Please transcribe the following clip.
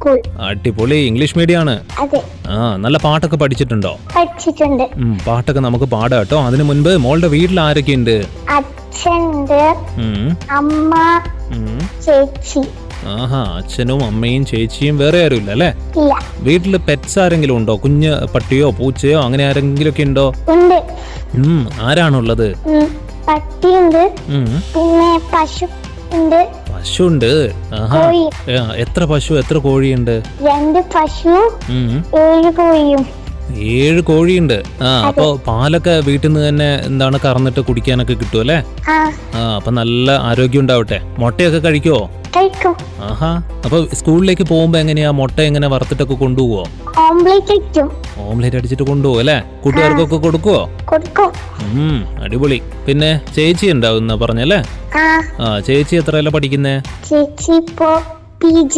School. അടിപൊളി. English medium ആണ്. അതെ. നല്ല പാട്ടൊക്കെ പഠിച്ചിട്ടുണ്ടോ? പഠിച്ചിട്ടുണ്ട്. പാട്ടൊക്കെ നമുക്ക് പാടാം കേട്ടോ. അതിനു മുൻപ് മോളുടെ വീട്ടിൽ ആരൊക്കെയുണ്ട്? അച്ഛനുണ്ട്, അമ്മ, ചേച്ചി. അച്ഛനും അമ്മയും ചേച്ചിയും വേറെ ആരും ഇല്ല അല്ലേ? ഇല്ല. വീട്ടില് പെറ്റ്സ് ആരെങ്കിലും ഉണ്ടോ? കുഞ്ഞ് പട്ടിയോ പൂച്ചയോ അങ്ങനെ ആരെങ്കിലും ഒക്കെ ഉണ്ടോ? ഉണ്ട്. ആരാണുള്ളത്? പട്ടിയുണ്ട്, പിന്നെ പശു ഉണ്ട്. പശുണ്ട്. എത്ര പശു എത്ര കോഴിയുണ്ട്? 2 പശുവും 7 കോഴിയും. 7 കോഴിയുണ്ട്. അപ്പൊ പാലൊക്കെ വീട്ടിൽ നിന്ന് തന്നെ എന്താണ് കറന്നിട്ട് കുടിക്കാനൊക്കെ കിട്ടും അല്ലേ? അപ്പൊ നല്ല ആരോഗ്യം ഉണ്ടാവട്ടെ. മുട്ടയൊക്കെ കഴിക്കുവോ? കഴിക്കും. അപ്പൊ സ്കൂളിലേക്ക് പോകുമ്പോ എങ്ങനെയാ മുട്ട എങ്ങനെ വറുത്തിട്ടൊക്കെ കൊണ്ടുപോവോ? ഓംലേറ്റ് അടിച്ചിട്ട് കൊണ്ടുപോകും അല്ലേ? കൂട്ടുകാർക്കൊക്കെ കൊടുക്കുവോ? കൊടുക്കും. അടിപൊളി. പിന്നെ ചേച്ചി ഉണ്ടാവുന്ന പറഞ്ഞല്ലേ? ചേച്ചി എത്രയല്ല പഠിക്കുന്നേ? ചേച്ചി ഇപ്പോ PG.